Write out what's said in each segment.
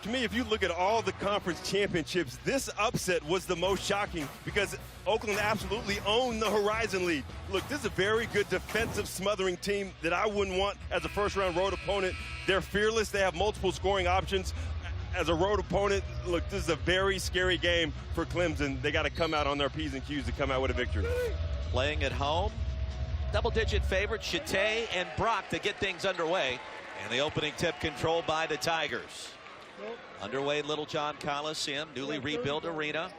to me, if you look at all the conference championships, this upset was the most shocking because Oakland absolutely owned the Horizon League. Look, this is a very good defensive smothering team that I wouldn't want as a first-round road opponent. They're fearless. They have multiple scoring options. As a road opponent, look, this is a very scary game for Clemson. They got to come out on their P's and Q's to come out with a victory. Playing at home, double-digit favorites, Chate and Brock to get things underway. And the opening tip controlled by the Tigers. Underway, Little John Coliseum, newly rebuilt arena.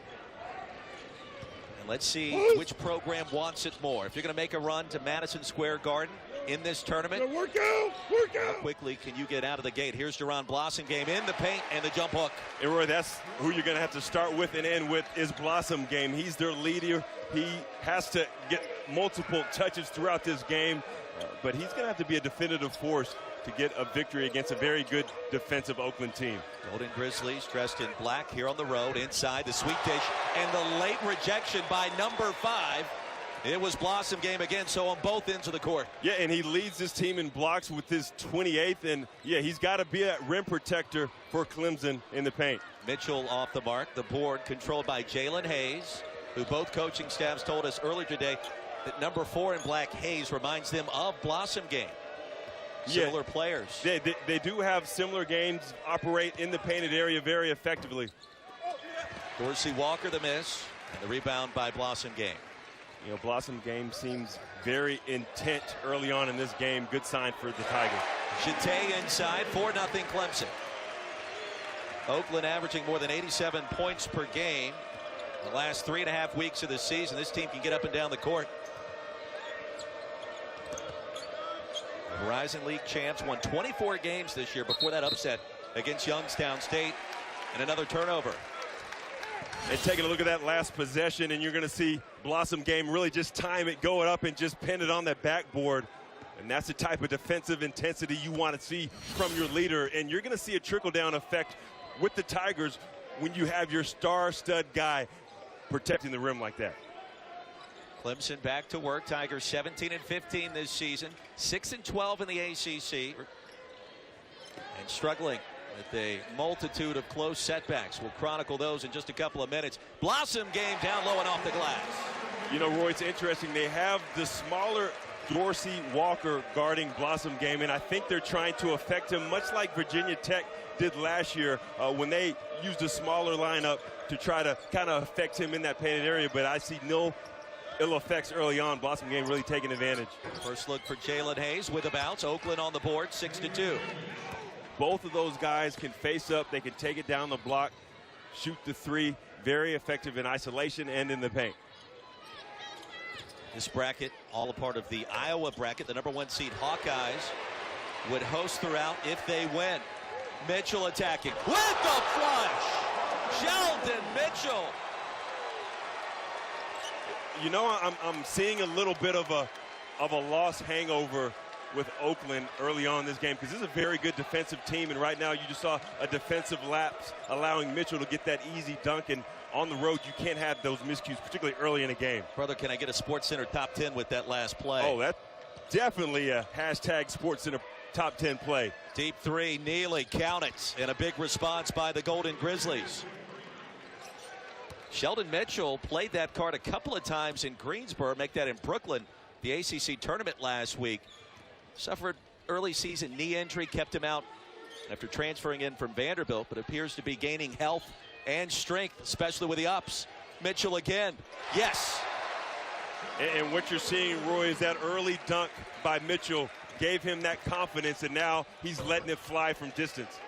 And let's see which program wants it more. If you're going to make a run to Madison Square Garden in this tournament, Work out! how quickly can you get out of the gate? Here's Deron Blossom game in the paint and the jump hook. And Roy, that's who you're going to have to start with and end with is Blossom game. He's their leader. He has to get multiple touches throughout this game, but he's going to have to be a definitive force to get a victory against a very good defensive Oakland team. Golden Grizzlies dressed in black here on the road inside the sweet dish, and the late rejection by number 5. It was Blossom game again, so on both ends of the court. Yeah, and he leads his team in blocks with his 28th, and yeah, he's got to be a rim protector for Clemson in the paint. Mitchell off the mark. The board controlled by Jalen Hayes, who both coaching staffs told us earlier today that number 4 in black, Hayes, reminds them of Blossom game. Similar players. They do have similar games, operate in the painted area very effectively. Dorsey Walker the miss, and the rebound by Blossom game. You know, Blossom game seems very intent early on in this game. Good sign for the Tigers. Chate inside, 4-0 Clemson. Oakland averaging more than 87 points per game. The last 3.5 weeks of the season, this team can get up and down the court. Horizon League champs won 24 games this year before that upset against Youngstown State, and another turnover. And taking a look at that last possession, and you're going to see Blossom game really just time it, go it up, and just pin it on that backboard. And that's the type of defensive intensity you want to see from your leader. And you're going to see a trickle-down effect with the Tigers when you have your star-stud guy protecting the rim like that. Clemson back to work. Tigers 17-15 this season, 6-12 in the ACC, and struggling with a multitude of close setbacks. We'll chronicle those in just a couple of minutes. Blossom game down low and off the glass. You know, Roy, it's interesting. They have the smaller Dorsey Walker guarding Blossom game, and I think they're trying to affect him, much like Virginia Tech did last year when they used a smaller lineup to try to kind of affect him in that painted area. But I see no ill effects early on. Blossom game really taking advantage. First look for Jalen Hayes with a bounce. Oakland on the board, 6-2. Both of those guys can face up. They can take it down the block, shoot the 3. Very effective in isolation and in the paint. This bracket, all a part of the Iowa bracket. The number 1 seed Hawkeyes would host throughout if they win. Mitchell attacking with the flush. Sheldon Mitchell. You know, I'm seeing a little bit of a loss hangover with Oakland early on in this game because this is a very good defensive team, and right now you just saw a defensive lapse allowing Mitchell to get that easy dunk, and on the road you can't have those miscues, particularly early in a game. Brother, can I get a SportsCenter top 10 with that last play? Oh, that's definitely a hashtag SportsCenter top 10 play. Deep 3, Neely, count it, and a big response by the Golden Grizzlies. Sheldon Mitchell played that card a couple of times in Greensboro, make that in Brooklyn, the ACC tournament last week. Suffered early season knee injury, kept him out after transferring in from Vanderbilt, but appears to be gaining health and strength, especially with the ups. Mitchell again, yes. And what you're seeing, Roy, is that early dunk by Mitchell gave him that confidence, and now he's letting it fly from distance.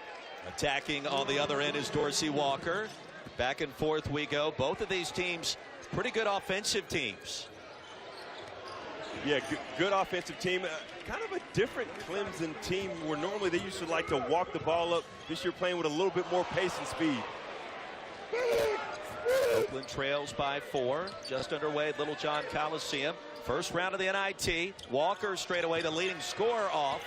Attacking on the other end is Dorsey Walker. Back and forth we go. Both of these teams, pretty good offensive teams. Yeah, good offensive team. Kind of a different Clemson team where normally they used to like to walk the ball up. This year playing with a little bit more pace and speed. Oakland trails by 4. Just underway at Little John Coliseum. First round of the NIT. Walker straight away the leading scorer off.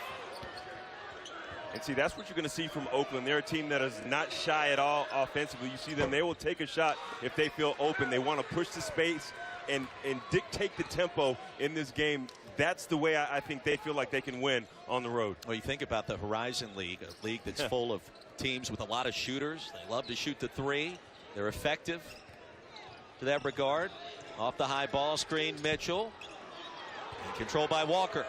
And see, that's what you're going to see from Oakland. They're a team that is not shy at all offensively. You see them, they will take a shot if they feel open. They want to push the space and dictate the tempo in this game. That's the way I think they feel like they can win on the road. Well, you think about the Horizon League, a league that's full of teams with a lot of shooters. They love to shoot the three. They're effective to that regard. Off the high ball screen, Mitchell. And controlled by Walker.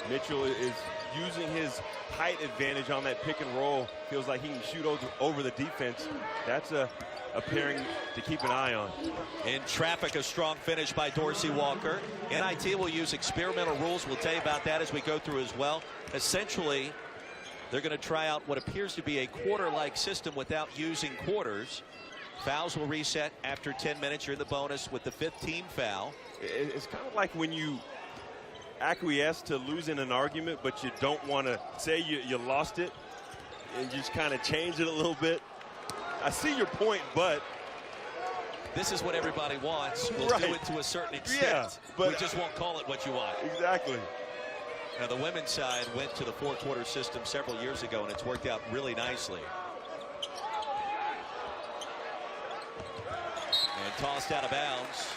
Mitchell is using his height advantage on that pick and roll. Feels like he can shoot over the defense. That's a pairing to keep an eye on. In traffic, a strong finish by Dorsey Walker. NIT will use experimental rules. We'll tell you about that as we go through as well. Essentially, they're going to try out what appears to be a quarter-like system without using quarters. Fouls will reset after 10 minutes. You're in the bonus with the 5th team foul. It's kind of like when you acquiesce to losing an argument, but you don't want to say you lost it, and just kind of change it a little bit. I see your point, but this is what everybody wants. We'll do it to a certain extent. Yeah, but we just won't call it what you want. Exactly. Now, the women's side went to the 4-quarter system several years ago, and it's worked out really nicely. And tossed out of bounds.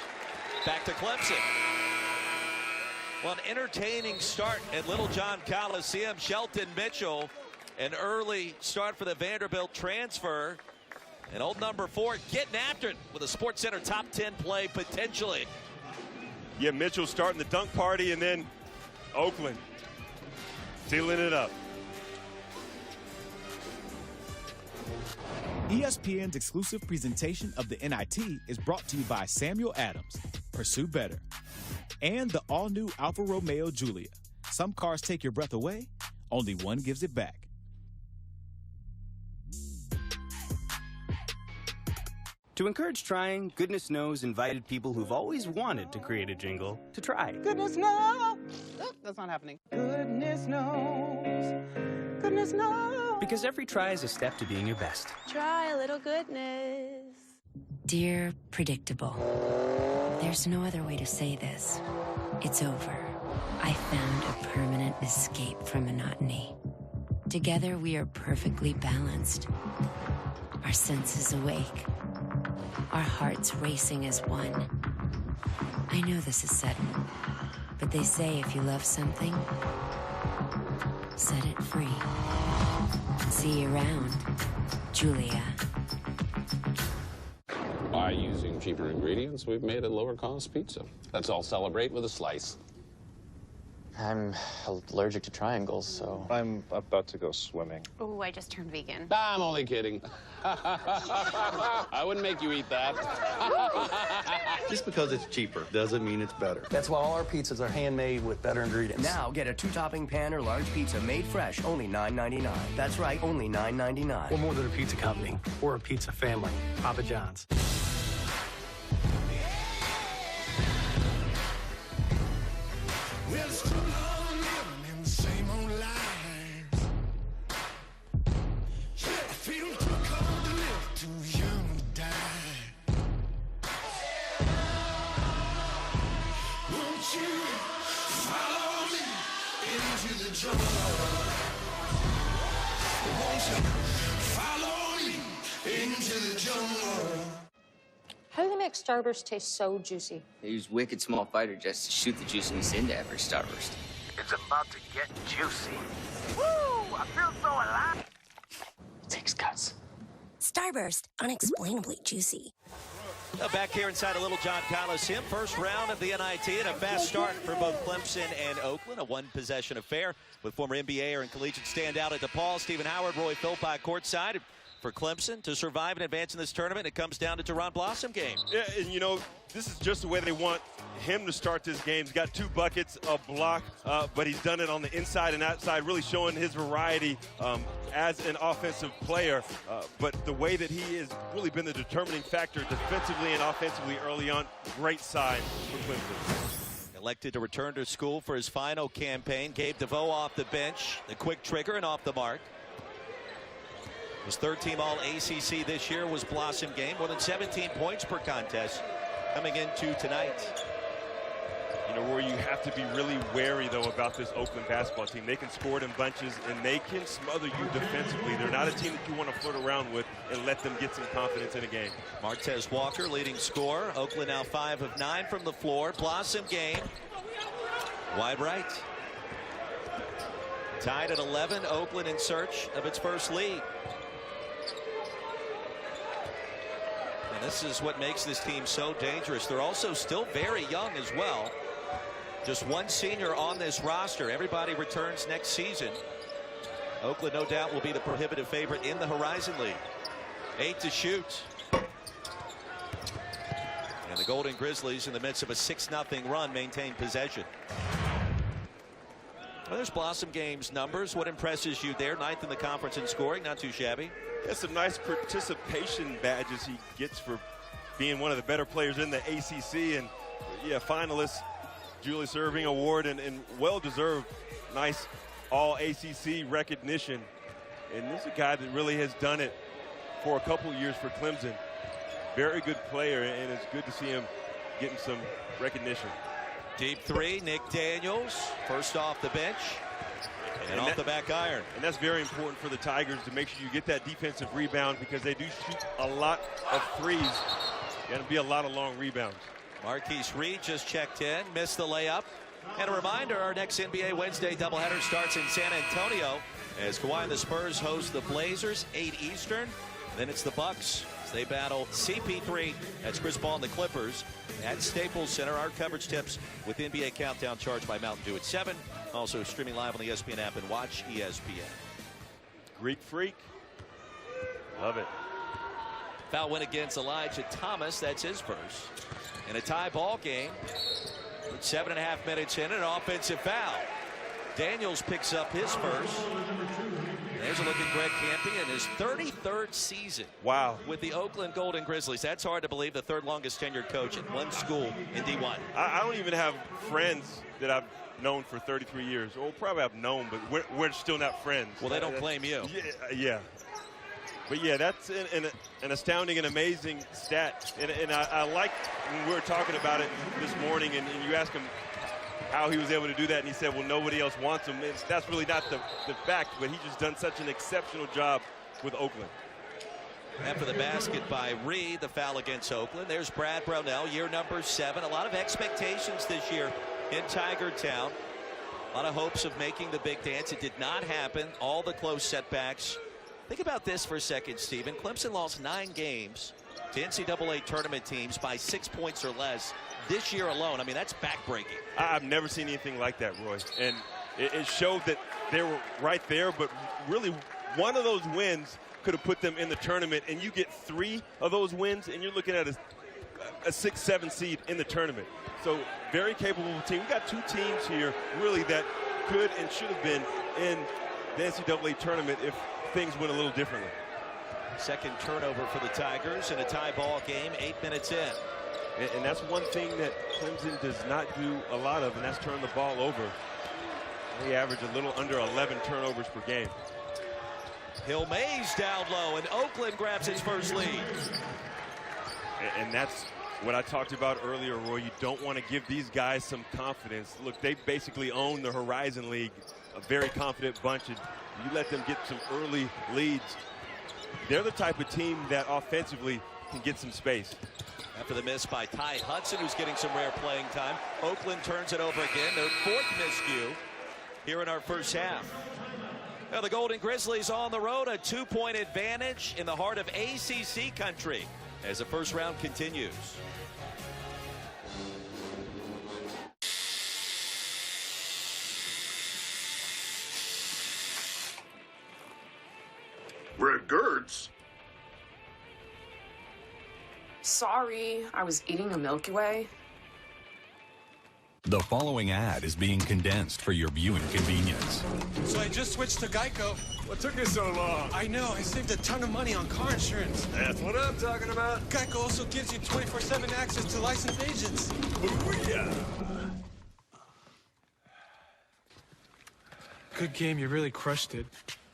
Back to Clemson. Well, an entertaining start at Littlejohn Coliseum. Shelton Mitchell, an early start for the Vanderbilt transfer. And old number 4 getting after it with a SportsCenter top 10 play potentially. Yeah, Mitchell starting the dunk party, and then Oakland sealing it up. ESPN's exclusive presentation of the NIT is brought to you by Samuel Adams, Pursue Better, and the all-new Alfa Romeo Giulia. Some cars take your breath away, only one gives it back. To encourage trying, Goodness Knows invited people who've always wanted to create a jingle to try. Goodness knows. Oh, that's not happening. Goodness knows. Goodness knows. Because every try is a step to being your best. Try a little goodness. Dear Predictable, there's no other way to say this. It's over. I found a permanent escape from monotony. Together we are perfectly balanced. Our senses awake. Our hearts racing as one. I know this is sudden, but they say if you love something, set it free. See you around, Julia. By using cheaper ingredients, we've made a lower-cost pizza. Let's all celebrate with a slice. I'm allergic to triangles, so... I'm about to go swimming. Oh, I just turned vegan. I'm only kidding. I wouldn't make you eat that. Just because it's cheaper doesn't mean it's better. That's why all our pizzas are handmade with better ingredients. Now get a 2-topping pan or large pizza made fresh, only $9.99. That's right, only $9.99. We're more than a pizza company. We're a pizza family. Papa John's. How do they make Starburst taste so juicy? They use wicked small fighter jets to shoot the juiciness into every Starburst. It's about to get juicy. Woo! I feel so alive. It takes guts. Starburst, unexplainably juicy. Back here inside of Littlejohn Coliseum, first round of the NIT, and a fast start for both Clemson and Oakland. A one-possession affair with former NBAer and collegiate standout at DePaul, Stephen Howard, Roy Philpott courtside. For Clemson to survive and advance in this tournament, it comes down to Teron Blossom game. Yeah, and you know, this is just the way they want him to start this game. He's got 2 buckets, a block, but he's done it on the inside and outside, really showing his variety as an offensive player. But the way that he has really been the determining factor defensively and offensively early on, great sign for Clemson. Elected to return to school for his final campaign. Gabe DeVoe off the bench, the quick trigger and off the mark. His 3rd-team All-ACC this year was Blossom game. More than 17 points per contest coming into tonight. You know, Roy, you have to be really wary, though, about this Oakland basketball team. They can score it in bunches, and they can smother you defensively. They're not a team that you want to flirt around with and let them get some confidence in a game. Martez Walker, leading scorer. Oakland now 5 of 9 from the floor. Blossom game. Wide right. Tied at 11, Oakland in search of its first lead. And this is what makes this team so dangerous. They're also still very young as well. Just one senior on this roster. Everybody returns next season. Oakland, no doubt, will be the prohibitive favorite in the Horizon League. 8 to shoot. And the Golden Grizzlies, in the midst of a 6-0 run, maintain possession. Well, there's Blossom Games numbers. What impresses you there? 9th in the conference in scoring. Not too shabby. There's some nice participation badges he gets for being one of the better players in the ACC. And, yeah, finalist, Julius Erving Award, and well-deserved nice all-ACC recognition. And this is a guy that really has done it for a couple years for Clemson. Very good player, and it's good to see him getting some recognition. Deep three, Nick Daniels, first off the bench and off the back iron. And that's very important for the Tigers to make sure you get that defensive rebound, because they do shoot a lot of threes. Going to be a lot of long rebounds. Marquise Reed just checked in, missed the layup. And a reminder, our next NBA Wednesday doubleheader starts in San Antonio as Kawhi and the Spurs host the Blazers, 8 Eastern. Then it's the Bucks as they battle CP3. That's Chris Paul and the Clippers at Staples Center. Our coverage tips with NBA Countdown charged by Mountain Dew at 7. Also streaming live on the ESPN app and watch ESPN. Greek Freak. Love it. Foul win against Elijah Thomas. That's his first. In a tie ball game. 7.5 minutes in, an offensive foul. Daniels picks up his first. There's a look at Greg Kampe in his 33rd season. Wow. With the Oakland Golden Grizzlies. That's hard to believe, the third longest tenured coach at one school in D1. I don't even have friends that I've known for 33 years. Or probably I've known, but we're still not friends. Well, they don't claim you. Yeah. But, yeah, that's an astounding and amazing stat. And I like when we were talking about it this morning, and you ask him how he was able to do that, and he said, well, nobody else wants him. That's really not the fact, but he's just done such an exceptional job with Oakland. After the basket by Reed, the foul against Oakland. There's Brad Brownell, year number 7. A lot of expectations this year in Tiger Town. A lot of hopes of making the big dance. It did not happen. All the close setbacks. Think about this for a second, Stephen. Clemson lost 9 games to NCAA tournament teams by 6 points or less this year alone. I mean, that's backbreaking. I've never seen anything like that, Roy. And it showed that they were right there, but really one of those wins could have put them in the tournament, and you get 3 of those wins, and you're looking at a 6-7 seed in the tournament. So very capable team. We've got 2 teams here really that could and should have been in the NCAA tournament if things went a little differently. Second turnover for the Tigers in a tie ball game, 8 minutes in. And that's one thing that Clemson does not do a lot of, and that's turn the ball over. They average a little under 11 turnovers per game. Hill Mays down low, and Oakland grabs its first lead. And that's what I talked about earlier, Roy. You don't want to give these guys some confidence. Look, they basically own the Horizon League, a very confident bunch, and you let them get some early leads. They're the type of team that offensively can get some space. After the miss by Ty Hudson, who's getting some rare playing time, Oakland turns it over again. Their 4th miscue here in our first half. Now the Golden Grizzlies on the road, a 2-point advantage in the heart of ACC country as the first round continues. Regerts? Sorry, I was eating a Milky Way. The following ad is being condensed for your viewing convenience. So I just switched to Geico. What took you so long? I know, I saved a ton of money on car insurance. That's what I'm talking about. Geico also gives you 24/7 access to licensed agents. Good game, you really crushed it.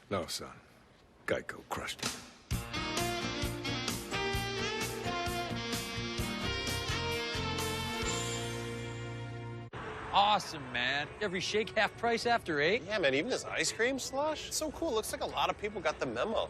No, son. Geico crushed it. Awesome, man. Every shake half price after 8. Yeah, man, even this ice cream slush. It's so cool. Looks like a lot of people got the memo.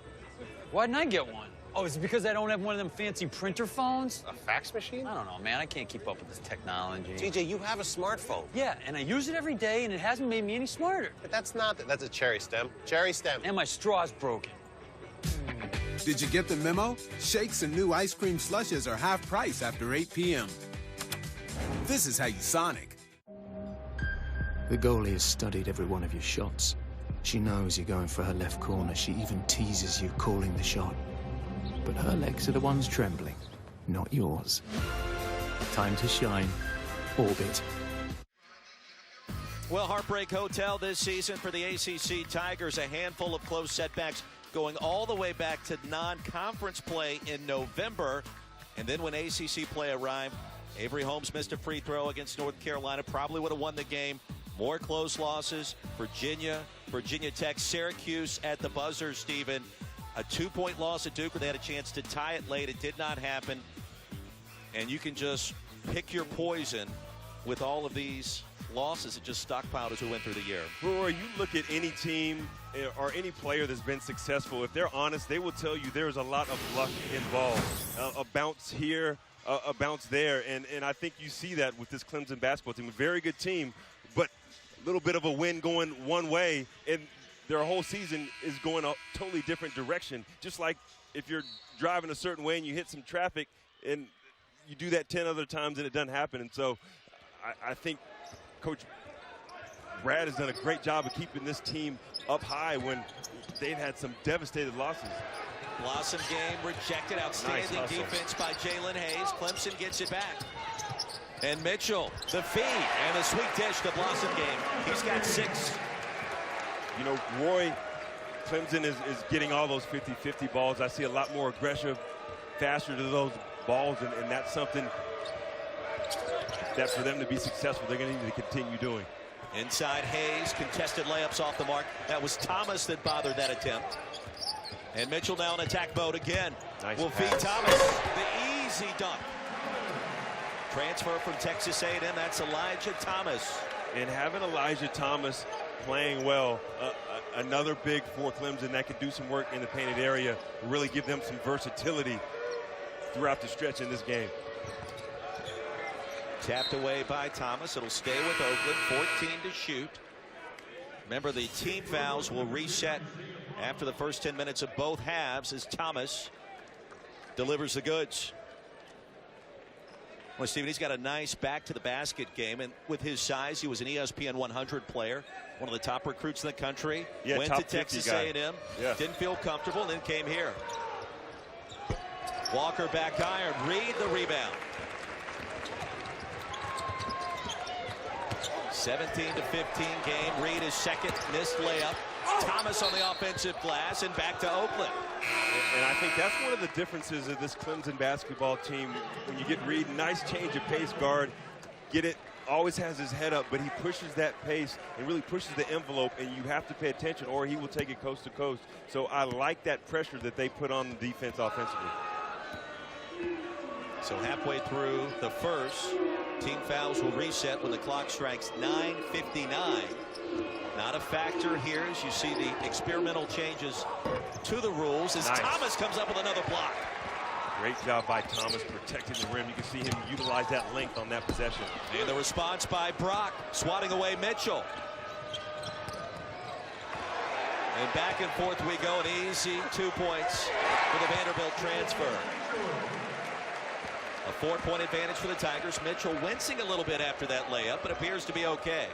Why didn't I get one? Oh, is it because I don't have one of them fancy printer phones? A fax machine? I don't know, man. I can't keep up with this technology. TJ, you have a smartphone. Yeah, and I use it every day, and it hasn't made me any smarter. But that's a cherry stem. Cherry stem. And my straw's broken. Did you get the memo? Shakes and new ice cream slushes are half price after 8 p.m. This is how you Sonic. The goalie has studied every one of your shots. She knows you're going for her left corner. She even teases you calling the shot. But her legs are the ones trembling, not yours. Time to shine. Orbit. Well, Heartbreak Hotel this season for the ACC Tigers. A handful of close setbacks going all the way back to non-conference play in November. And then when ACC play arrived, Avery Holmes missed a free throw against North Carolina. Probably would have won the game. More close losses. Virginia Tech, Syracuse at the buzzer, Stephen. A 2-point loss at Duke where they had a chance to tie it late. It did not happen. And you can just pick your poison with all of these losses that just stockpiled as we went through the year. Roy, you look at any team or any player that's been successful, if they're honest, they will tell you there's a lot of luck involved. A bounce here, a bounce there. And I think you see that with this Clemson basketball team. A very good team, but a little bit of a win going one way, and their whole season is going a totally different direction. Just like if you're driving a certain way and you hit some traffic and you do that 10 other times and it doesn't happen. And so I think Coach Brad has done a great job of keeping this team up high when they've had some devastating losses. Blossom game rejected. Outstanding defense by Jalen Hayes. Clemson gets it back. And Mitchell, the feed, and a sweet dish to Blossom game. He's got 6. You know, Roy, Clemson is getting all those 50-50 balls. I see a lot more aggressive, faster to those balls, and that's something that for them to be successful, they're going to need to continue doing. Inside Hayes, contested layups off the mark. That was Thomas that bothered that attempt. And Mitchell now in attack mode again. Nice will pass. feed Thomas. The easy dunk. Transfer from Texas A&M, that's Elijah Thomas. And having Elijah Thomas playing well, another big for Clemson that can do some work in the painted area, really give them some versatility throughout the stretch in this game. Tapped away by Thomas. It'll stay with Oakland. 14 to shoot. Remember, the team fouls will reset after the first 10 minutes of both halves as Thomas delivers the goods. Well, Stephen, he's got a nice back-to-the-basket game, and with his size, he was an ESPN 100 player, one of the top recruits in the country. Yeah, went to Texas A&M, didn't feel comfortable, and then came here. Walker back iron, Reed the rebound. 17-15 game. Reed his second missed layup. Thomas on the offensive glass and back to Oakland. And I think that's one of the differences of this Clemson basketball team. When you get Reed, nice change of pace guard. Get it, always has his head up, but he pushes that pace and really pushes the envelope, and you have to pay attention or he will take it coast to coast. So I like that pressure that they put on the defense offensively. So halfway through the first, team fouls will reset when the clock strikes 9:59. Not a factor here as you see the experimental changes to the rules as Thomas comes up with another block. Great job by Thomas protecting the rim. You can see him utilize that length on that possession. And the response by Brock, swatting away Mitchell. And back and forth we go, an easy 2 points for the Vanderbilt transfer. A 4-point advantage for the Tigers. Mitchell wincing a little bit after that layup, but appears to be okay.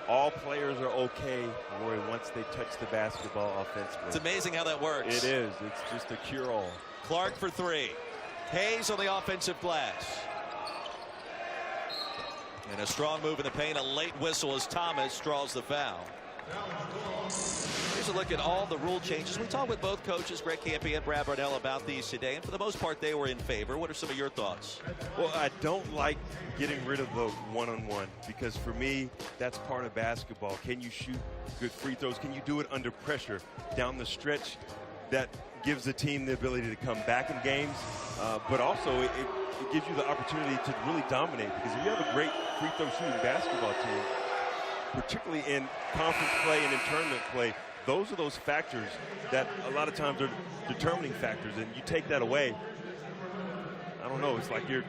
All players are okay, Roy, once they touch the basketball offensively. It's amazing how that works. It is. It's just a cure-all. Clark for 3. Hayes on the offensive glass. And a strong move in the paint. A late whistle as Thomas draws the foul. Here's a look at all the rule changes. We talked with both coaches, Greg Campy and Brad Bardell, about these today, and for the most part, they were in favor. What are some of your thoughts? Well, I don't like getting rid of the one-on-one because for me, that's part of basketball. Can you shoot good free throws? Can you do it under pressure down the stretch? That gives the team the ability to come back in games, but also it gives you the opportunity to really dominate because if you have a great free throw shooting basketball team, particularly in conference play and in tournament play, those are those factors that a lot of times are determining factors, and you take that away, I don't know, it's like you're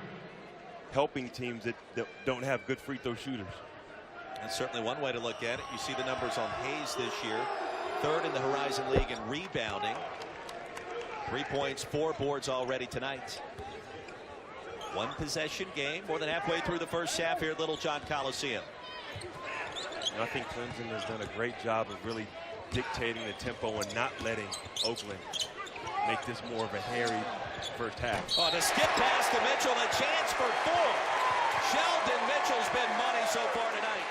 helping teams that don't have good free throw shooters. That's certainly one way to look at it. You see the numbers on Hayes this year. 3rd in the Horizon League in rebounding. 3 points, 4 boards already tonight. 1 possession game, more than halfway through the first half here at Littlejohn Coliseum. And I think Clemson has done a great job of really dictating the tempo and not letting Oakland make this more of a hairy first half. Oh, the skip pass to Mitchell, a chance for 4. Sheldon Mitchell's been money so far tonight.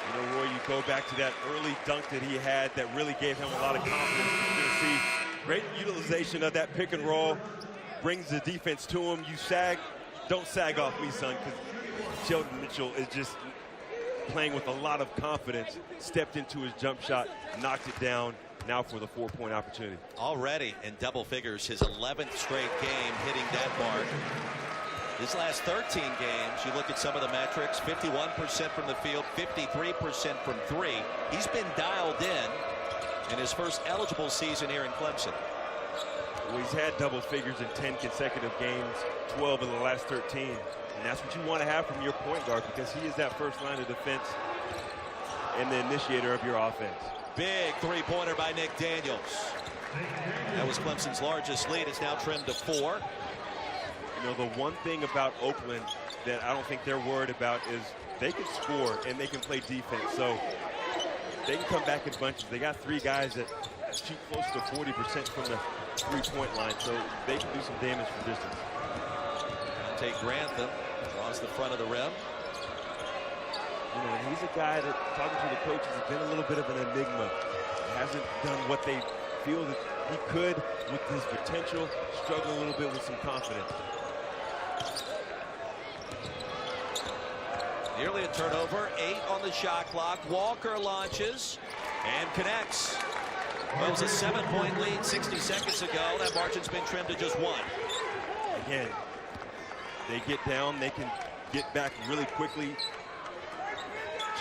You know, Roy, you go back to that early dunk that he had that really gave him a lot of confidence. You're going to see great utilization of that pick and roll, brings the defense to him. You sag, don't sag off me, son, because Sheldon Mitchell is just playing with a lot of confidence, stepped into his jump shot, knocked it down, now for the 4-point opportunity. Already in double figures, his 11th straight game hitting that mark. His last 13 games, you look at some of the metrics, 51% from the field, 53% from 3. He's been dialed in his first eligible season here in Clemson. Well, he's had double figures in 10 consecutive games, 12 in the last 13. And that's what you want to have from your point guard, because he is that first line of defense and the initiator of your offense. Big three-pointer by Nick Daniels. That was Clemson's largest lead. It's now trimmed to 4. You know, the one thing about Oakland that I don't think they're worried about is they can score and they can play defense. So they can come back in bunches. They got 3 guys that shoot close to 40% from the 3-point line, so they can do some damage from distance. Dante Grantham draws the front of the rim. You know, and he's a guy that, talking to the coaches, has been a little bit of an enigma. He hasn't done what they feel that he could with his potential, struggle a little bit with some confidence. Nearly a turnover, 8 on the shot clock. Walker launches and connects. Well, it was a 7-point lead 60 seconds ago. That margin's been trimmed to just 1. Again, they get down, they can get back really quickly,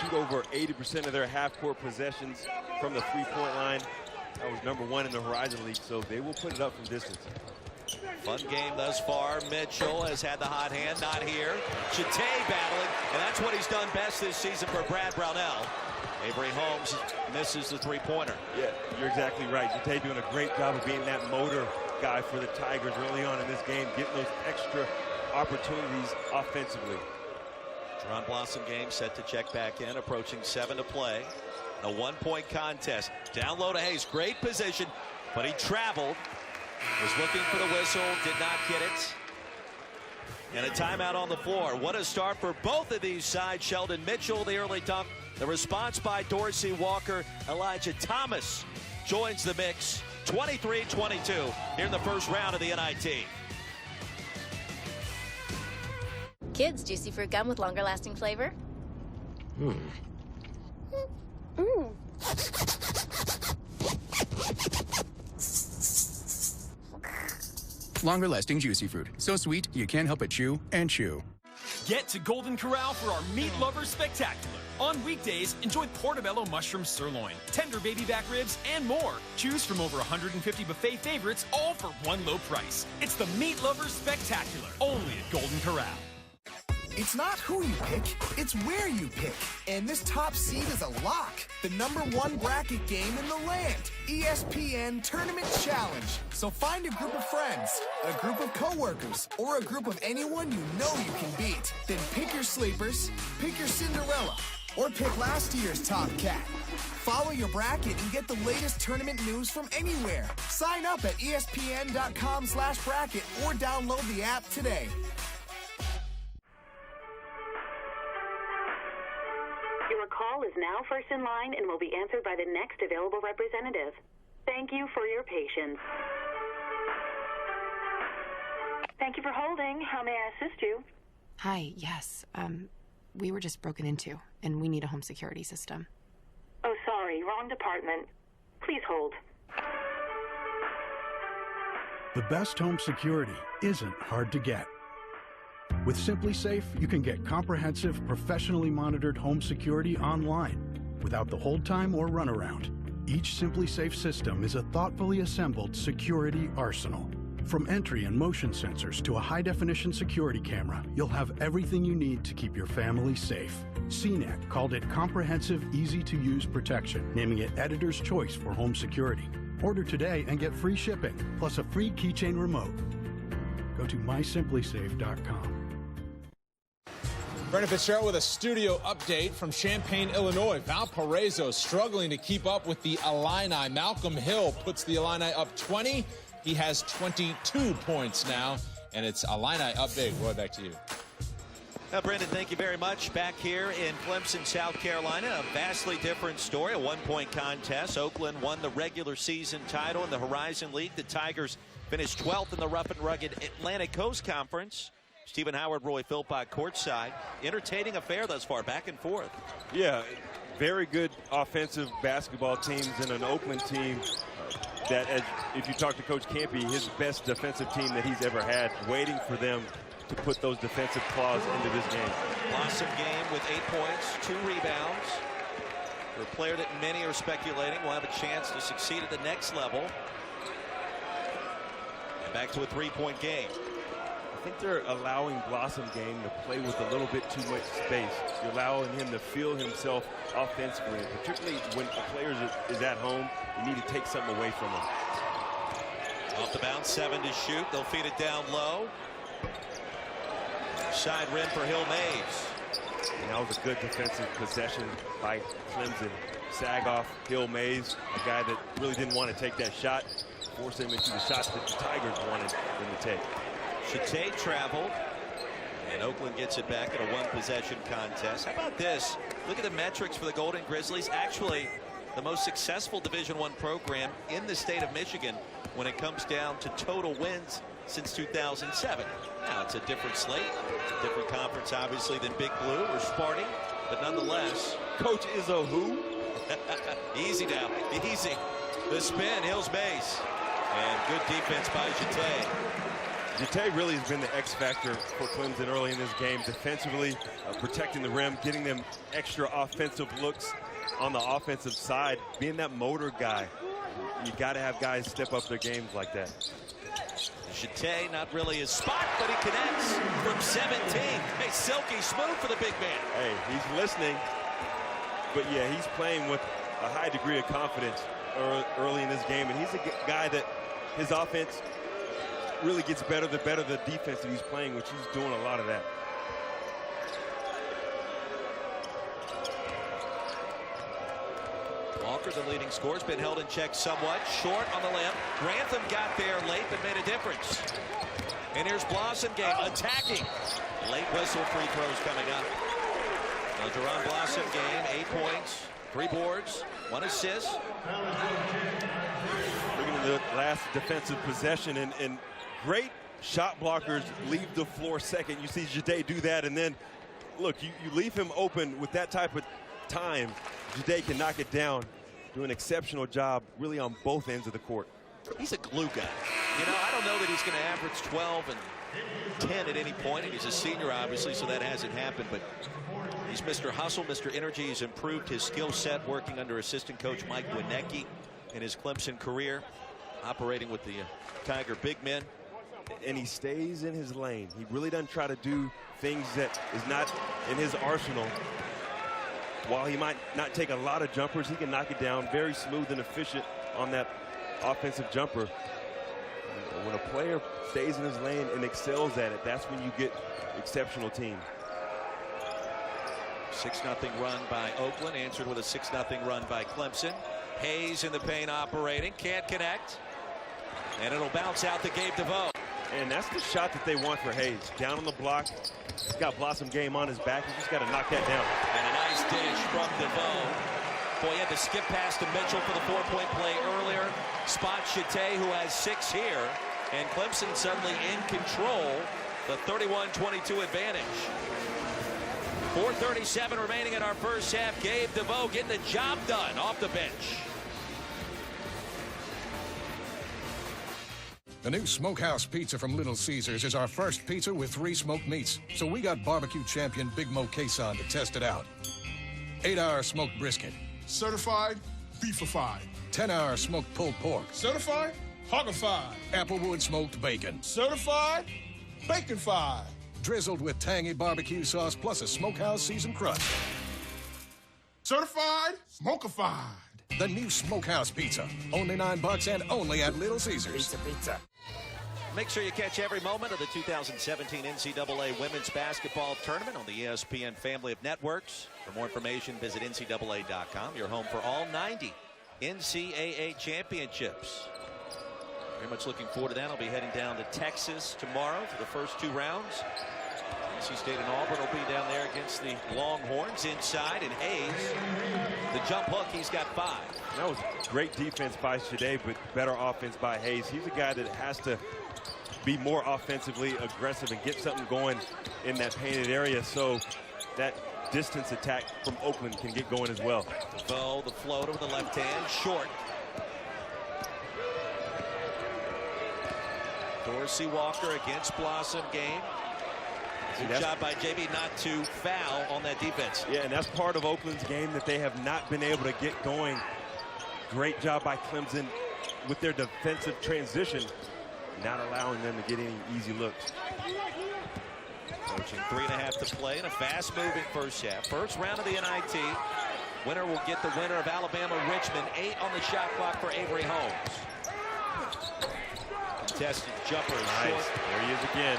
shoot over 80% of their half-court possessions from the 3-point line. That was #1 in the Horizon League, so they will put it up from distance. Fun game thus far. Mitchell has had the hot hand, not here. Chate battling, and that's what he's done best this season for Brad Brownell. Avery Holmes misses the 3-pointer. Yeah, you're exactly right. Chate doing a great job of being that motor guy for the Tigers early on in this game, getting those extra opportunities offensively. Ron Blossom game set to check back in, approaching 7 to play. A 1-point contest. Down low to Hayes, great position, but he traveled. Was looking for the whistle, did not get it. And a timeout on the floor. What a start for both of these sides. Sheldon Mitchell, the early dunk. The response by Dorsey Walker. Elijah Thomas joins the mix. 23-22 here in the first round of the NIT. Kids, juicy fruit gum with longer lasting flavor? Longer lasting juicy fruit. So sweet, you can't help but chew and chew. Get to Golden Corral for our Meat Lovers Spectacular. On weekdays, enjoy portobello mushroom sirloin, tender baby back ribs, and more. Choose from over 150 buffet favorites, all for one low price. It's the Meat Lovers Spectacular, only at Golden Corral. It's not who you pick, it's where you pick. And this top seed is a lock. The #1 bracket game in the land. ESPN Tournament Challenge. So find a group of friends, a group of coworkers, or a group of anyone you know you can beat. Then pick your sleepers, pick your Cinderella, or pick last year's top cat. Follow your bracket and get the latest tournament news from anywhere. Sign up at espn.com/bracket or download the app today. Your call is now first in line and will be answered by the next available representative. Thank you for your patience. Thank you for holding. How may I assist you? Hi, yes. We were just broken into, and we need a home security system. Oh, sorry, wrong department. Please hold. The best home security isn't hard to get. With Simply Safe, you can get comprehensive, professionally monitored home security online. without the hold time or runaround. Each Simply Safe system is a thoughtfully assembled security arsenal. From entry and motion sensors to a high-definition security camera, you'll have everything you need to keep your family safe. CNET called it Comprehensive, Easy-to-Use Protection, naming it Editor's Choice for home security. Order today and get free shipping, plus a free keychain remote. Go to mysimplysafe.com. Brendan Fitzgerald with a studio update from Champaign, Illinois. Valparaiso struggling to keep up with the Illini. Malcolm Hill puts the Illini up 20. He has 22 points now, and it's Illini up big. Roy, back to you. Brendan, thank you very much. Back here in Clemson, South Carolina, a vastly different story, a one-point contest. Oakland won the regular season title in the Horizon League. The Tigers finished 12th in the rough and rugged Atlantic Coast Conference. Stephen Howard, Roy Philpott courtside. Entertaining affair thus far, back and forth. Yeah, very good offensive basketball teams and an Oakland team that, if you talk to Coach Campy, his best defensive team that he's ever had, waiting for them to put those defensive claws into this game. Blossom game with 8 points, 2 rebounds. For a player that many are speculating will have a chance to succeed at the next level. And back to a 3-point game. I think they're allowing Blossom game to play with a little bit too much space. You're allowing him to feel himself offensively, and particularly when a player is at home, you need to take something away from him. Off the bounce, 7 to shoot. They'll feed it down low. Side rim for Hill Mays. And that was a good defensive possession by Clemson. Sag off Hill Mays, a guy that really didn't want to take that shot, force him into the shots that the Tigers wanted him to take. Chate traveled, and Oakland gets it back in a one-possession contest. How about this? Look at the metrics for the Golden Grizzlies. Actually, the most successful Division I program in the state of Michigan when it comes down to total wins since 2007. Now, it's a different slate. It's a different conference, obviously, than Big Blue or Sparty, but nonetheless. Coach Izzo who? Easy now. Easy. The spin, Hills base. And good defense by Chate. Chate really has been the X factor for Clemson early in this game, defensively, protecting the rim, getting them extra offensive looks on the offensive side, being that motor guy. You got to have guys step up their games like that. Chate, not really his spot, but he connects from 17. Hey, silky smooth for the big man. Hey, he's listening, but yeah, he's playing with a high degree of confidence early in this game, and he's a guy that his offense really gets better the defense that he's playing, which he's doing a lot of that. Walker, the leading scorer, has been held in check somewhat. Short on the layup. Grantham got there late but made a difference. And here's Blossom game attacking. Late whistle, free throws coming up. Deron Blossom game, 8 points, 3 boards, 1 assist. Looking at the last defensive possession, and great shot blockers leave the floor second. You see Jade do that, and then, look, you leave him open with that type of time. Jade can knock it down, do an exceptional job really on both ends of the court. He's a glue guy. You know, I don't know that he's going to average 12 and 10 at any point, and he's a senior, obviously, so that hasn't happened, but he's Mr. Hustle, Mr. Energy. He's improved his skill set working under assistant coach Mike Winnecki in his Clemson career, operating with the Tiger big men. And he stays in his lane. He really doesn't try to do things that is not in his arsenal. While he might not take a lot of jumpers, he can knock it down very smooth and efficient on that offensive jumper. When a player stays in his lane and excels at it, that's when you get exceptional teams. 6-0 run by Oakland, answered with a 6-0 run by Clemson. Hayes in the paint operating, can't connect. And it'll bounce out to Gabe DeVoe. And that's the shot that they want for Hayes. Down on the block. He's got Blossom game on his back. He's just got to knock that down. And a nice dish from DeVoe. Boy, he had to skip past to Mitchell for the 4-point play earlier. Spot Chate, who has 6 here. And Clemson suddenly in control. The 31-22 advantage. 4:37 remaining in our first half. Gabe DeVoe getting the job done off the bench. The new Smokehouse Pizza from Little Caesars is our first pizza with 3 smoked meats. So we got barbecue champion Big Mo Quezon to test it out. 8-hour smoked brisket, Certified beefified. 10-hour smoked pulled pork. Certified hoggified. Applewood smoked bacon. Certified baconfied. Drizzled with tangy barbecue sauce plus a smokehouse seasoned crust. Certified smokified. The new Smokehouse Pizza. Only $9 and only at Little Caesars. Pizza. Make sure you catch every moment of the 2017 NCAA Women's Basketball Tournament on the ESPN family of networks. For more information, visit ncaa.com. Your home for all 90 NCAA championships. Very much looking forward to that. I'll be heading down to Texas tomorrow for the first 2 rounds. NC State and Auburn will be down there against the Longhorns inside. And Hayes, the jump hook, he's got 5. That was great defense by Shade, but better offense by Hayes. He's a guy that has to be more offensively aggressive and get something going in that painted area so that distance attack from Oakland can get going as well. Bo, the floater with the left hand, short. Dorsey Walker against Blossom game. Good job by JB not to foul on that defense. Yeah, and that's part of Oakland's game that they have not been able to get going. Great job by Clemson with their defensive transition, not allowing them to get any easy looks. Coaching 3.5 to play in a fast-moving first half. First round of the NIT. Winner will get the winner of Alabama-Richmond. 8 on the shot clock for Avery Holmes. Contested jumper is nice. short. There he is again.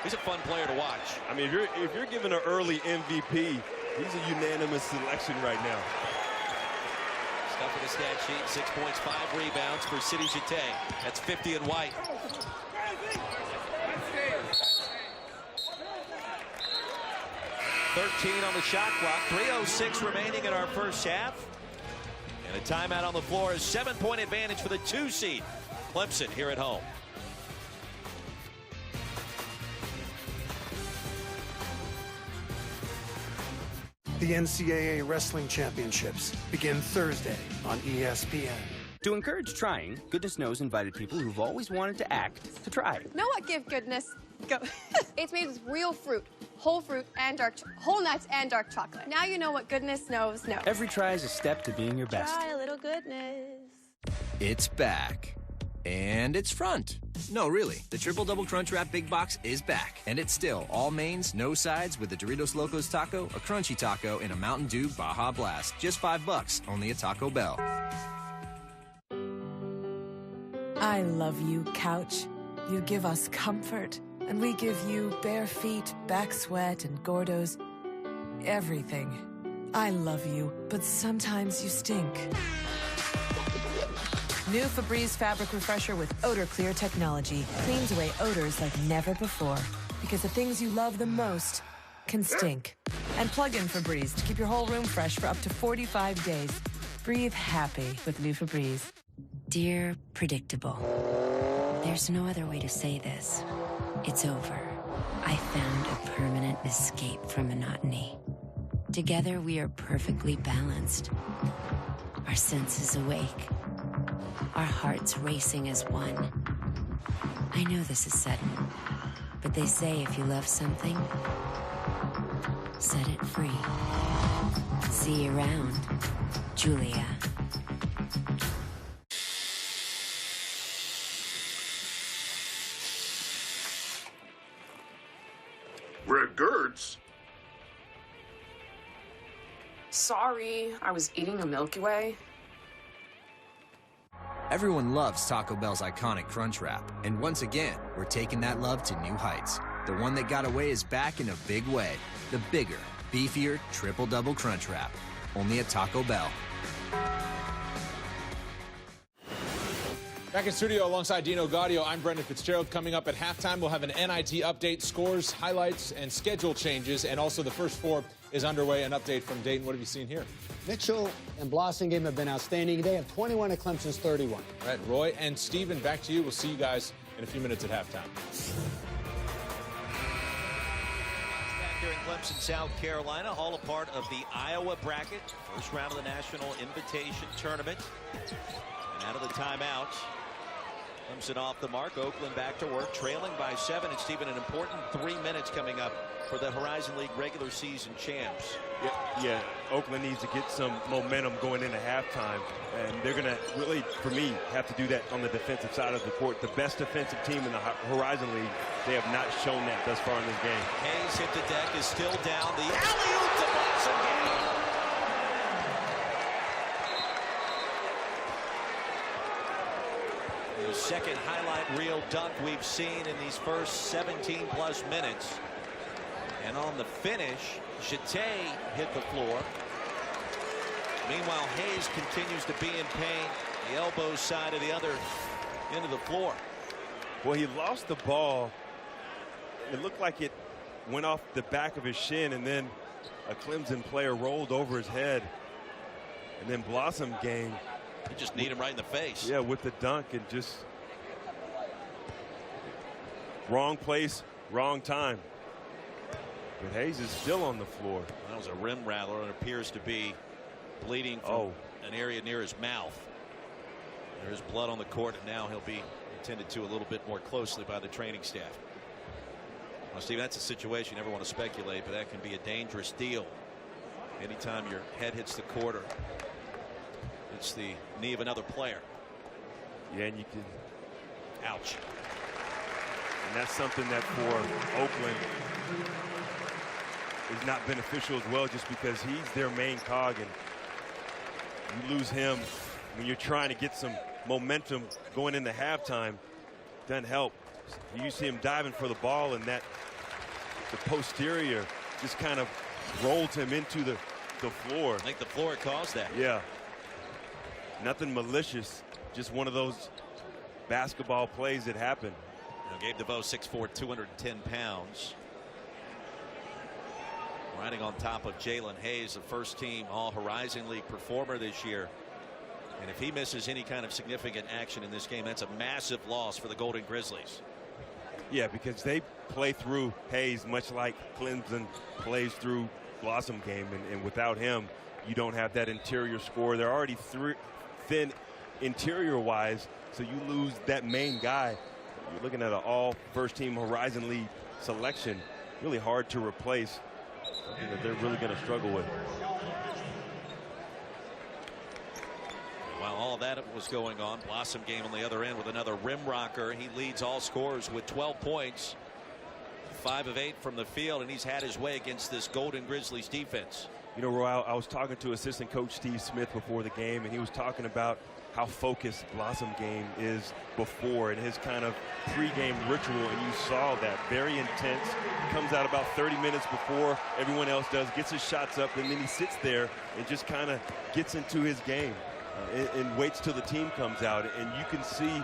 He's a fun player to watch. I mean, if you're giving an early MVP, he's a unanimous selection right now. Stuff in the stat sheet, 6 points, 5 rebounds for City Jete. That's 50 in white. .13 on the shot clock, 3:06 remaining in our first half. And a timeout on the floor is 7-point advantage for the 2 seed. Clemson here at home. The NCAA Wrestling Championships begin Thursday on ESPN. To encourage trying, Goodness Knows invited people who've always wanted to act to try. Know what Give Goodness go? It's made with real fruit, whole and whole nuts and dark chocolate. Now you know what Goodness Knows. Every try is a step to being your best. Try a little goodness. It's back. And it's front. No, really. The Triple Double Crunch Wrap Big Box is back. And it's still all mains, no sides with the Doritos Locos Taco, a Crunchy Taco, and a Mountain Dew Baja Blast. Just $5, only at Taco Bell. I love you, couch. You give us comfort, and we give you bare feet, back sweat, and Gordo's. Everything. I love you, but sometimes you stink. New Febreze Fabric Refresher with Odor Clear technology cleans away odors like never before. Because the things you love the most can stink. And plug in Febreze to keep your whole room fresh for up to 45 days. Breathe happy with new Febreze. Dear Predictable, there's no other way to say this. It's over. I found a permanent escape from monotony. Together we are perfectly balanced. Our senses awake. Our hearts racing as one. I know this is sudden, but they say if you love something, set it free. See you around, Julia. Regards. Sorry, I was eating a Milky Way. Everyone loves Taco Bell's iconic Crunch Wrap. And once again, we're taking that love to new heights. The one that got away is back in a big way. The bigger, beefier, Triple Double Crunch Wrap. Only at Taco Bell. Back in studio alongside Dino Gaudio, I'm Brendan Fitzgerald. Coming up at halftime, we'll have an NIT update, scores, highlights, and schedule changes. And also the first 4 is underway. An update from Dayton. What have you seen here? Mitchell and Blossom game have been outstanding. They have 21 at Clemson's 31. All right, Roy and Steven, back to you. We'll see you guys in a few minutes at halftime. Back here in Clemson, South Carolina, all a part of the Iowa bracket. First round of the National Invitation Tournament. And out of the timeout, Clemson off the mark. Oakland back to work, trailing by 7. It's even an important 3 minutes coming up for the Horizon League regular season champs. Yeah, Oakland needs to get some momentum going into halftime, and they're going to really, for me, have to do that on the defensive side of the court. The best defensive team in the Horizon League, they have not shown that thus far in this game. Hayes hit the deck, is still down. The alley-oop to Blossom game. The second highlight reel dunk we've seen in these first 17-plus minutes. And on the finish, Chate hit the floor. Meanwhile, Hayes continues to be in pain. The elbow side of the other end of the floor. Well, he lost the ball. It looked like it went off the back of his shin, and then a Clemson player rolled over his head. And then Blossom game. You just need him right in the face. Yeah, with the dunk, and just wrong place, wrong time. But Hayes is still on the floor. That was a rim rattler and appears to be bleeding from an area near his mouth. There's blood on the court, and now he'll be attended to a little bit more closely by the training staff. Well, Steve, that's a situation you never want to speculate, but that can be a dangerous deal. Anytime your head hits the court or it's the knee of another player. Yeah, and you can. Ouch. And that's something that for Oakland is not beneficial as well, just because he's their main cog, and you lose him when you're trying to get some momentum going into halftime. Doesn't help. You see him diving for the ball, and that the posterior just kind of rolled him into the floor. I think the floor caused that. Yeah. Nothing malicious, just one of those basketball plays that happen. Now, Gabe DeVoe, 6'4", 210 pounds. Riding on top of Jalen Hayes, the first team All Horizon League performer this year. And if he misses any kind of significant action in this game, that's a massive loss for the Golden Grizzlies. Yeah, because they play through Hayes much like Clemson plays through Blossom game. And without him, you don't have that interior score. They're already thin interior-wise, so you lose that main guy. You're looking at an all first-team Horizon League selection. Really hard to replace. Something that they're really going to struggle with. While all that was going on, Blossom game on the other end with another rim rocker. He leads all scorers with 12 points. 5 of 8 from the field, and he's had his way against this Golden Grizzlies defense. You know, Roy, I was talking to assistant coach Steve Smith before the game, and he was talking about how focused Blossom game is before and his kind of pregame ritual, and you saw that. Very intense. Comes out about 30 minutes before everyone else does, gets his shots up, and then he sits there and just kind of gets into his game and waits till the team comes out. And you can see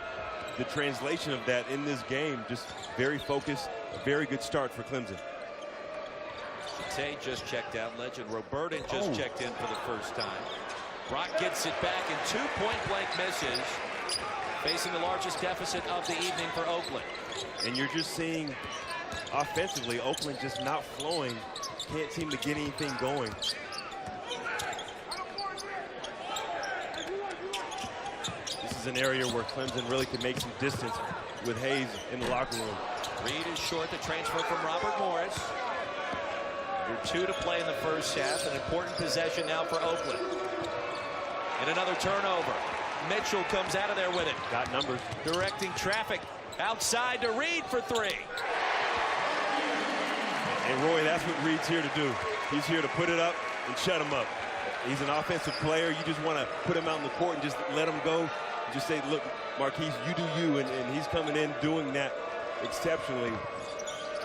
the translation of that in this game. Just very focused, a very good start for Clemson. Chate just checked out. Legend Robertin just checked in for the first time. Brock gets it back and 2 point-blank misses, facing the largest deficit of the evening for Oakland. And you're just seeing offensively, Oakland just not flowing. Can't seem to get anything going. This is an area where Clemson really can make some distance with Hayes in the locker room. Reed is short, the transfer from Robert Morris. Under 2 to play in the first half. An important possession now for Oakland. And another turnover. Mitchell comes out of there with it. Got numbers. Directing traffic outside to Reed for 3. And Roy, that's what Reed's here to do. He's here to put it up and shut him up. He's an offensive player. You just want to put him out in the court and just let him go. Just say, look, Marquise, you do you. And he's coming in doing that exceptionally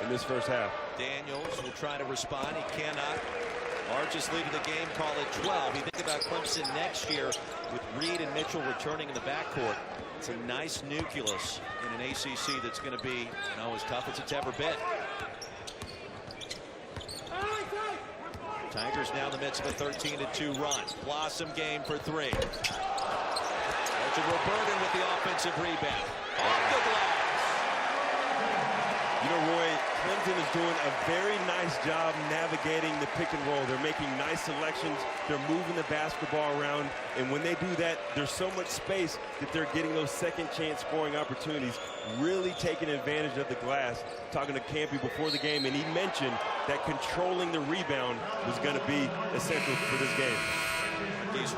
in this first half. Daniels will try to respond. He cannot. Largest lead of the game, call it 12. You think about Clemson next year with Reed and Mitchell returning in the backcourt. It's a nice nucleus in an ACC that's going to be, as tough as it's ever been. Tigers now in the midst of a 13-2 run. Blossom game for 3. Legend Robertin with the offensive rebound. Off the glass. You know, Roy, Clemson is doing a very nice job navigating the pick and roll. They're making nice selections. They're moving the basketball around. And when they do that, there's so much space that they're getting those second chance scoring opportunities, really taking advantage of the glass. Talking to Campy before the game, and he mentioned that controlling the rebound was going to be essential for this game.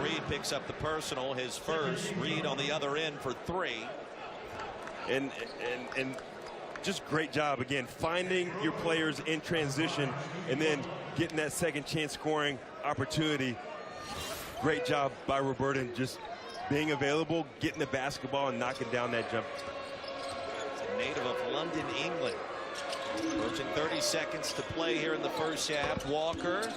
Reed picks up the personal, his first. Reed on the other end for 3. And just great job again finding your players in transition and then getting that second chance scoring opportunity. Great job by Roberta, just being available, getting the basketball and knocking down that jump. It's a native of London, England. Approaching 30 seconds to play here in the first half. Walker.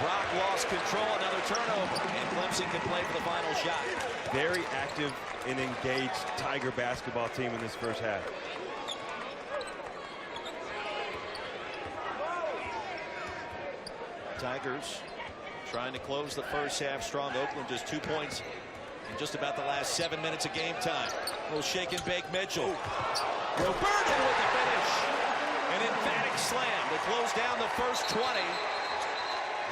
Brock lost control, another turnover, and Clemson can play for the final shot. Very active and engaged Tiger basketball team in this first half. Tigers trying to close the first half strong. Oakland just 2 points in just about the last 7 minutes of game time. A little shake and bake Mitchell. Roberta with the finish. An emphatic slam to close down the first 20.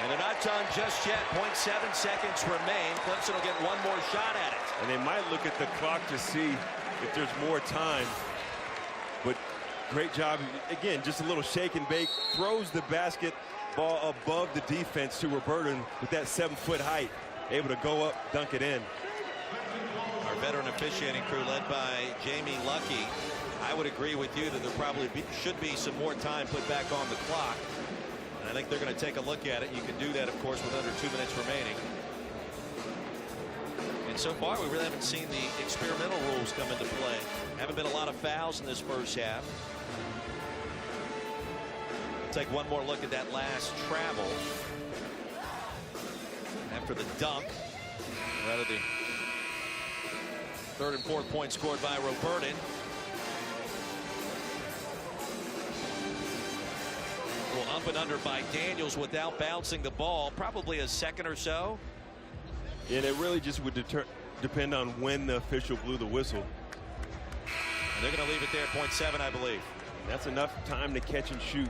And they're not done just yet. 0.7 seconds remain. Clemson will get one more shot at it. And they might look at the clock to see if there's more time. But great job. Again, just a little shake and bake. Throws the basketball above the defense to Roberta with that 7-foot height. Able to go up, dunk it in. Our veteran officiating crew led by Jamie Lucky. I would agree with you that there probably should be some more time put back on the clock. And I think they're going to take a look at it. You can do that, of course, with under 2 minutes remaining. And so far, we really haven't seen the experimental rules come into play. Haven't been a lot of fouls in this first half. Take one more look at that last travel. After the dunk, rather the third and fourth point scored by Roberta. Well, up and under by Daniels without bouncing the ball, probably a second or so. And it really just would depend on when the official blew the whistle. And they're going to leave it there at 0.7, I believe. That's enough time to catch and shoot.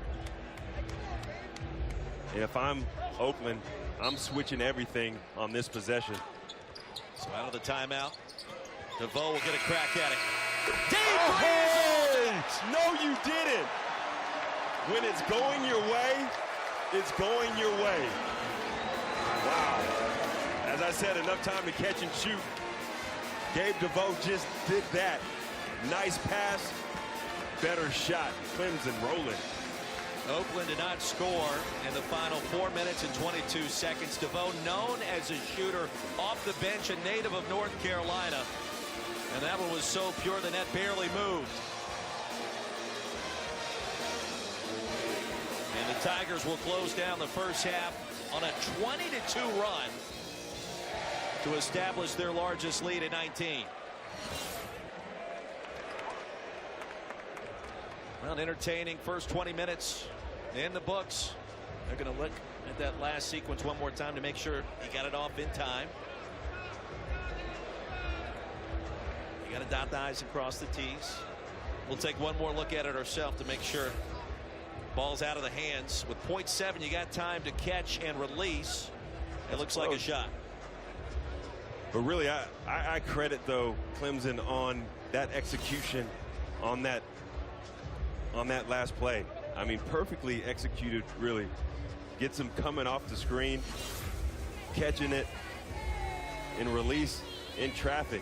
And if I'm Oakland, I'm switching everything on this possession. So out of the timeout, DeVoe will get a crack at it. No, you didn't. When it's going your way, it's going your way. Wow. As I said, enough time to catch and shoot. Gabe DeVoe just did that. Nice pass, better shot. Clemson rolling. Oakland did not score in the final 4 minutes and 22 seconds. DeVoe, known as a shooter off the bench, a native of North Carolina. And that one was so pure the net barely moved. And the Tigers will close down the first half on a 20-2 run to establish their largest lead at 19. Well, an entertaining first 20 minutes in the books. They're going to look at that last sequence one more time to make sure he got it off in time. You got to dot the I's and cross the T's. We'll take one more look at it ourselves to make sure ball's out of the hands. With 0.7, you got time to catch and release. It looks like a shot. But really, I credit, though, Clemson on that execution on that last play. I mean, perfectly executed, really. Gets him coming off the screen, catching it, and release in traffic.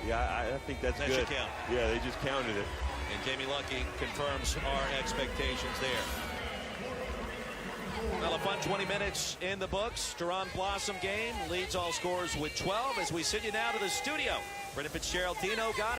Yeah, I think that's good. Should count. Yeah, they just counted it. And Jamie Lucky confirms our expectations there. Well, a fun 20 minutes in the books. Duran Blossom game leads all scorers with 12 as we send you now to the studio. Brendan Fitzgerald, Dino Got